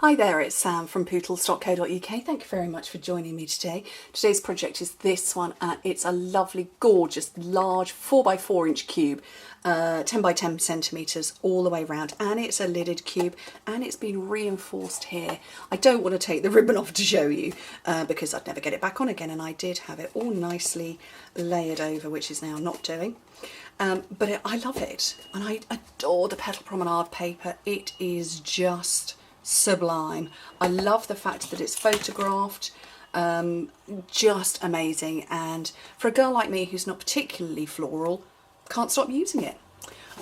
Hi there, it's Sam from Petal.co.uk. Thank you very much for joining me today. Today's project is this one, and it's a lovely, gorgeous, large 4x4 inch cube, 10 by 10 centimetres all the way around, and it's a lidded cube, and it's been reinforced here. I don't want to take the ribbon off to show you because I'd never get it back on again, and I did have it all nicely layered over, which is now not doing. But I love it, and I adore the Petal Promenade paper. It is just sublime. I love the fact that it's photographed, just amazing, and for a girl like me who's not particularly floral, can't stop using it.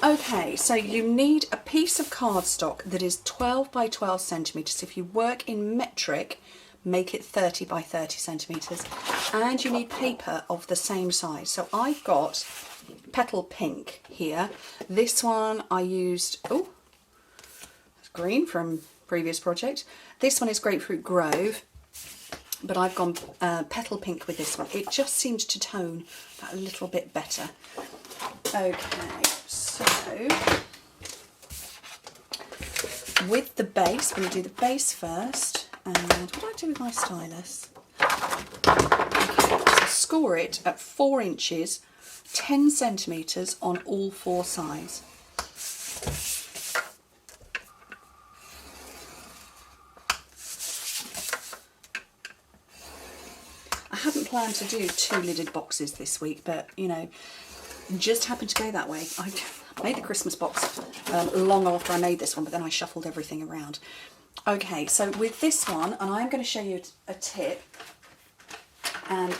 Okay, so you need a piece of cardstock that is 12 by 12 centimetres. If you work in metric, make it 30 by 30 centimetres, and you need paper of the same size. So I've got Petal Pink here. This one I used, oh, it's green from previous project. This one is Grapefruit Grove, but I've gone Petal Pink with this one. It just seems to tone that a little bit better. Okay, so with the base, we're going to do the base first. And what do I do with my stylus? Okay, so score it at 4 inches, 10 centimetres on all 4 sides. I hadn't planned to do 2 lidded boxes this week, but you know, just happened to go that way. I made the Christmas box long after I made this one, but then I shuffled everything around. Okay, so with this one, and I'm going to show you a tip, and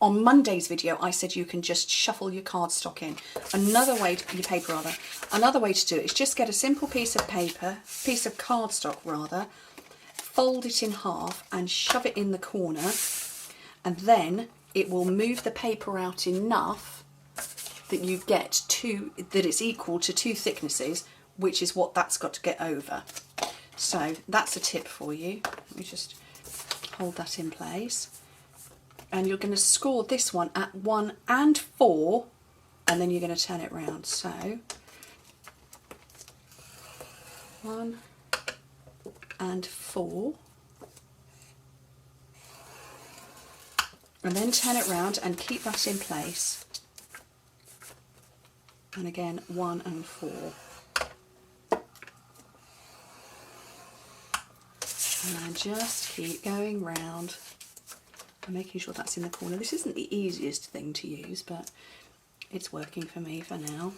on Monday's video I said you can just shuffle your cardstock in. Another way to, your paper rather, another way to do it is just get a simple piece of paper, piece of cardstock rather, fold it in half and shove it in the corner, and then it will move the paper out enough that you get that it's equal to 2 thicknesses, which is what that's got to get over. So that's a tip for you. Let me just hold that in place. And you're going to score this one at 1 and 4, and then you're going to turn it round. So 1 and 4. And then turn it round and keep that in place. And again, 1 and 4. And just keep going round and making sure that's in the corner. This isn't the easiest thing to use, but it's working for me for now.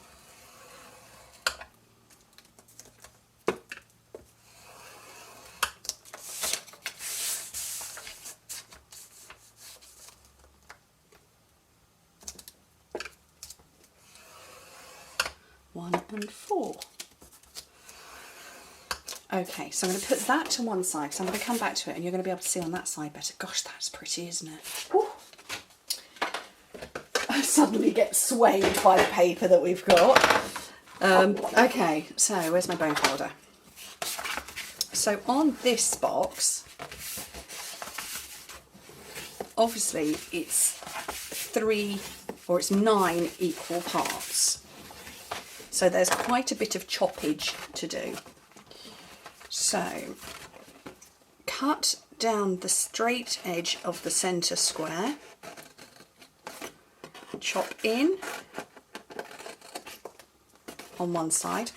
One and 4. Okay, so I'm going to put that to one side, so I'm going to come back to it and you're going to be able to see on that side better. Gosh, that's pretty, isn't it? Woo. I suddenly get swayed by the paper that we've got. Okay, so where's my bone folder? So on this box, obviously it's 9 equal parts. So there's quite a bit of choppage to do. So cut down the straight edge of the centre square, chop in on one side,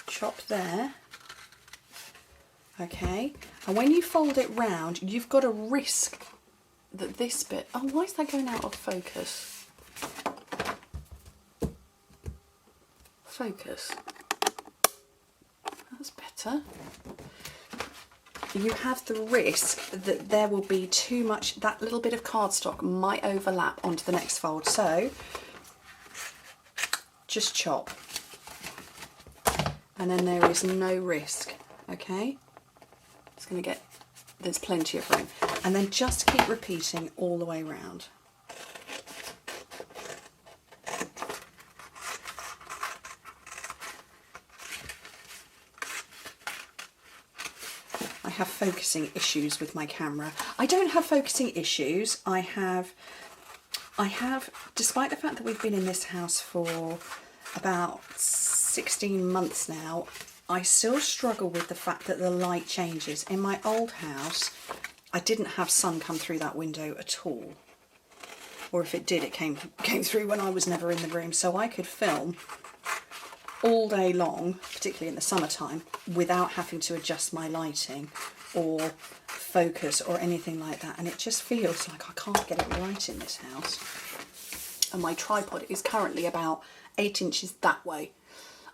chop there, okay, and when you fold it round you've got a risk that this bit, oh, why is that going out of focus? Focus. That's better. You have the risk that there will be too much, that little bit of cardstock might overlap onto the next fold, so just chop, and then there is no risk, okay? It's going to get, there's plenty of room, and then just keep repeating all the way around. I have focusing issues with my camera. I don't have focusing issues. I have, despite the fact that we've been in this house for about 16 months now, I still struggle with the fact that the light changes. In my old house, I didn't have sun come through that window at all. Or if it did, it came through when I was never in the room. So I could film all day long, particularly in the summertime, without having to adjust my lighting or focus or anything like that. And it just feels like I can't get it right in this house. And my tripod is currently about 8 inches that way.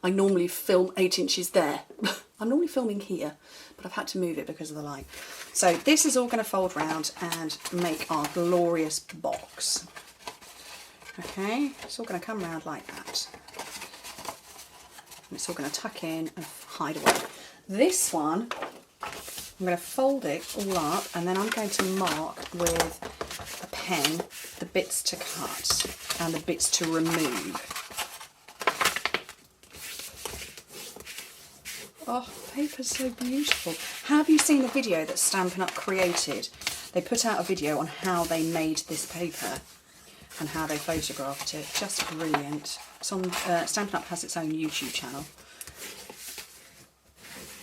I normally film 8 inches there. I'm normally filming here, but I've had to move it because of the light. So this is all going to fold round and make our glorious box. Okay, it's all going to come round like that. And it's all going to tuck in and hide away. This one, I'm going to fold it all up and then I'm going to mark with a pen the bits to cut and the bits to remove. Oh, paper's so beautiful. Have you seen the video that Stampin' Up created? They put out a video on how they made this paper and how they photographed it. Just brilliant. It's on, Stampin' Up has its own YouTube channel.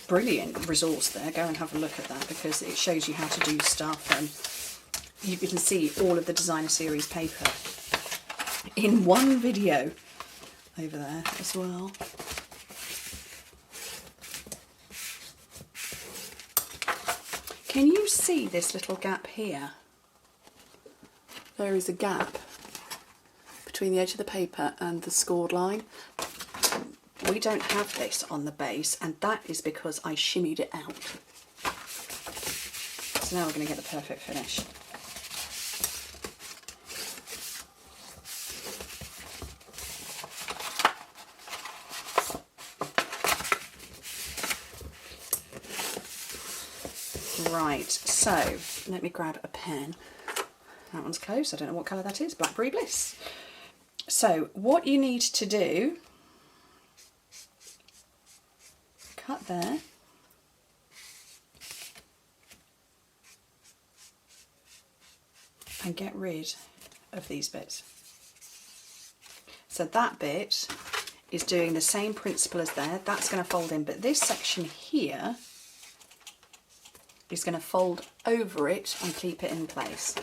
Brilliant resource there. Go and have a look at that because it shows you how to do stuff, and you can see all of the designer series paper in one video over there as well. Can you see this little gap here? There is a gap between the edge of the paper and the scored line. We don't have this on the base, and that is because I shimmied it out. So now we're going to get the perfect finish. Right, so let me grab a pen. That one's close, I don't know what colour that is, Blackberry Bliss. So what you need to do, cut there, and get rid of these bits. So that bit is doing the same principle as there, that's going to fold in, but this section here is going to fold over it and keep it in place.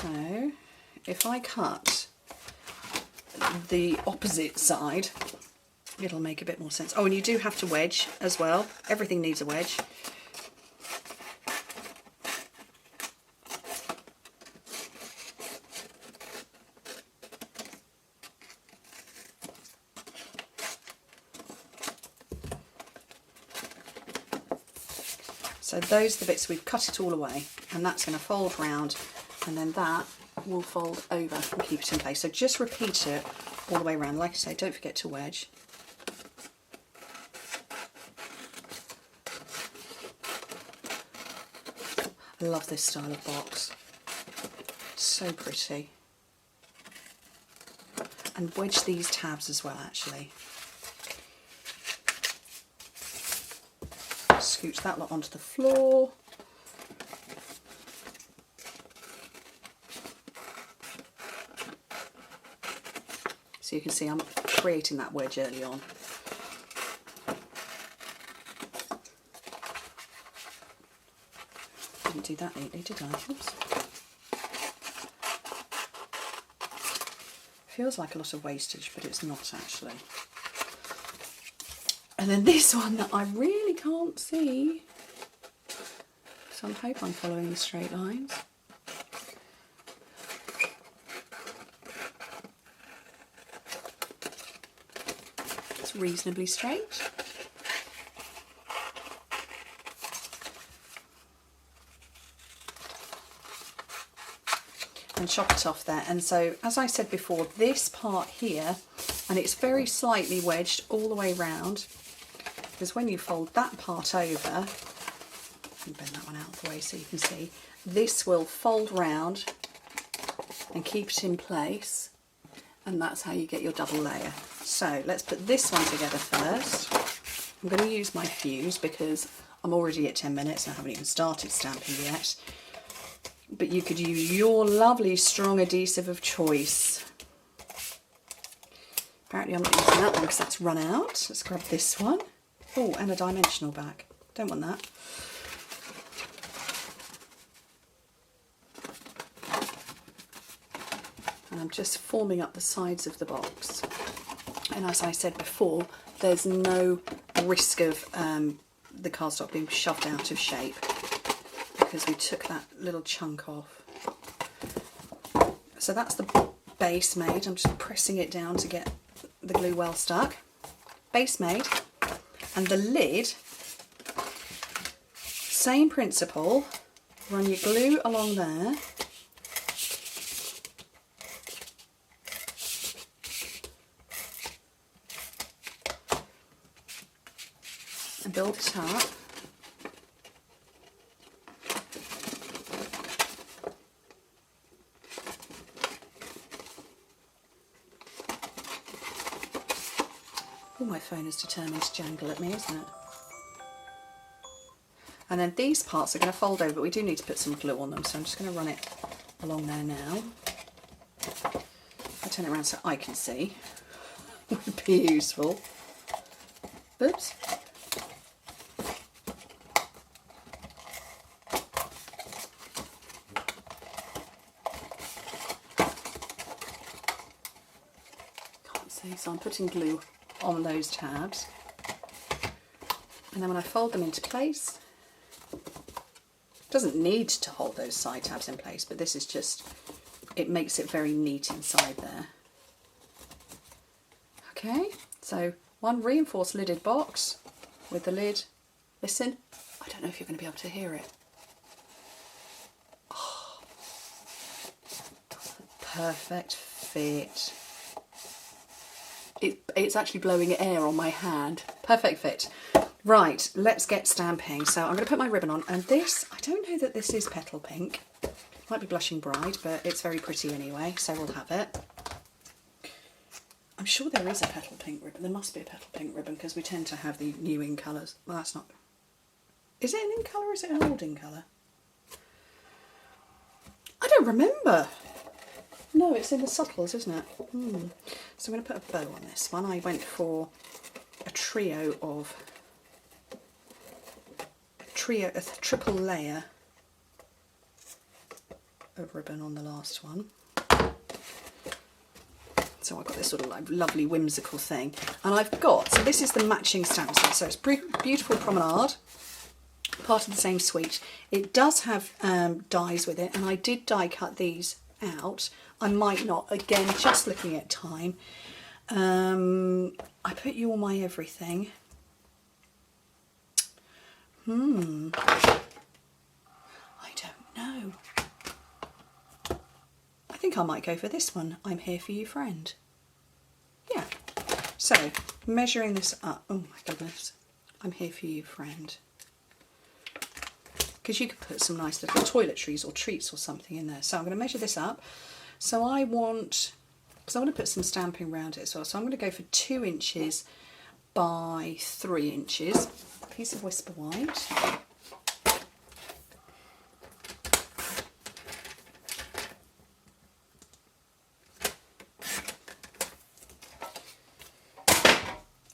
So if I cut the opposite side, it'll make a bit more sense. Oh, and you do have to wedge as well. Everything needs a wedge. So those are the bits, we've cut it all away, and that's going to fold round, and then that will fold over and keep it in place. So just repeat it all the way around. Like I say, don't forget to wedge. I love this style of box. It's so pretty. And wedge these tabs as well, actually. Scooch that lot onto the floor. So you can see I'm creating that wedge early on. Didn't do that neatly, did I? Oops. Feels like a lot of wastage, but it's not actually. And then this one that I really can't see, so I hope I'm following the straight lines. It's reasonably straight. And chop it off there. And so, as I said before, this part here, and it's very slightly wedged all the way round, because when you fold that part over, and bend that one out of the way so you can see, this will fold round and keep it in place, and that's how you get your double layer. So let's put this one together first. I'm going to use my fuse because I'm already at 10 minutes and I haven't even started stamping yet. But you could use your lovely strong adhesive of choice. Apparently I'm not using that one because that's run out. Let's grab this one. Oh, and a dimensional back. Don't want that. And I'm just forming up the sides of the box. And as I said before, there's no risk of the cardstock being shoved out of shape because we took that little chunk off. So that's the base made. I'm just pressing it down to get the glue well stuck. Base made. And the lid, same principle, run your glue along there. And build it up. Oh, my phone is determined to jangle at me, isn't it? And then these parts are going to fold over, but we do need to put some glue on them, so I'm just going to run it along there now. I'll turn it around so I can see. Would be useful. Oops. Can't see, so I'm putting glue on those tabs, and then when I fold them into place, it doesn't need to hold those side tabs in place, but this is just, it makes it very neat inside there. Okay, so one reinforced lidded box with the lid. Listen, I don't know if you're going to be able to hear it. Oh, perfect fit. It's actually blowing air on my hand. Perfect fit. Right, let's get stamping. So I'm going to put my ribbon on, and this, I don't know that this is Petal Pink. Might be Blushing Bride, but it's very pretty anyway, so we'll have it. I'm sure there is a Petal Pink ribbon. There must be a Petal Pink ribbon because we tend to have the new in colours. Well, that's not... Is it an in colour or is it an old in colour? I don't remember. No, it's in the subtles, isn't it? So I'm going to put a bow on this one. I went for a triple layer of ribbon on the last one. So I've got this sort of like lovely whimsical thing. And I've got, so this is the matching stamp set. So it's beautiful Promenade, part of the same suite. It does have dies with it, and I did die cut these out. I might not, again, just looking at time. I put You All My Everything. I don't know. I think I might go for this one. I'm Here For You, Friend. Yeah. So, measuring this up. Oh my goodness. I'm Here For You, Friend. Because you could put some nice little toiletries or treats or something in there. So I'm going to measure this up. So I want, because I want to put some stamping around it as well. So I'm going to go for 2 inches by 3 inches. A piece of Whisper White.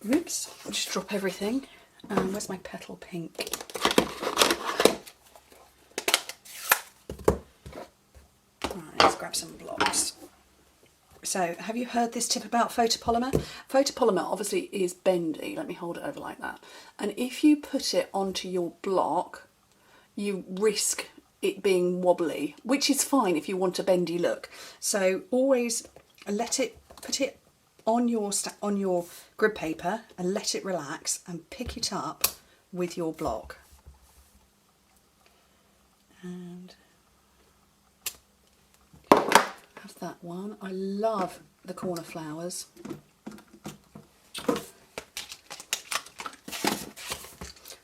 Oops, I'll just drop everything. Where's my Petal Pink? Grab some blocks. So, have you heard this tip about photopolymer? Photopolymer obviously is bendy. Let me hold it over like that. And if you put it onto your block, you risk it being wobbly, which is fine if you want a bendy look. So always put it on your grid paper and let it relax and pick it up with your block. And that one. I love the corner flowers.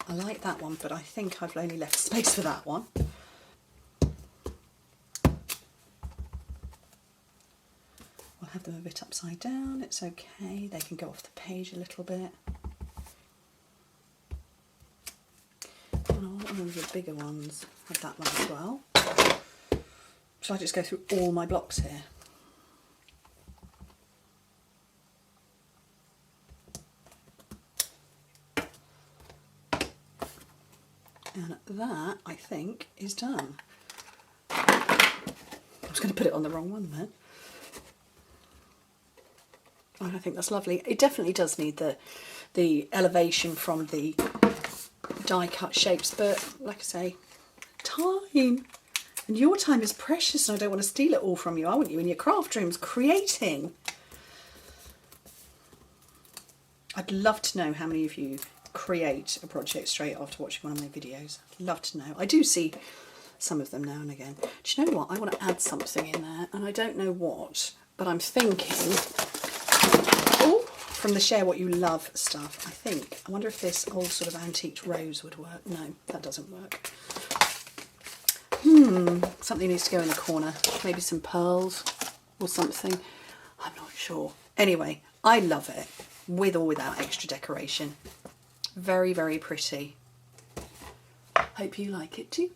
I like that one, but I think I've only left space for that one. We'll have them a bit upside down, it's okay. They can go off the page a little bit. And I want one of the bigger ones. Have that one as well. Shall I just go through all my blocks here? And that, I think, is done. I was going to put it on the wrong one there. And I think that's lovely. It definitely does need the elevation from the die cut shapes, but like I say, time. And your time is precious, and I don't want to steal it all from you. I want you in your craft rooms creating. I'd love to know how many of you create a project straight after watching one of my videos. I'd love to know. I do see some of them now and again. Do you know what? I want to add something in there, and I don't know what, but I'm thinking, oh, from the Share What You Love stuff, I wonder if this old sort of antique rose would work. No, that doesn't work. Something needs to go in the corner. Maybe some pearls or something. I'm not sure. Anyway, I love it, with or without extra decoration. Very, very pretty. Hope you like it too.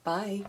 Bye.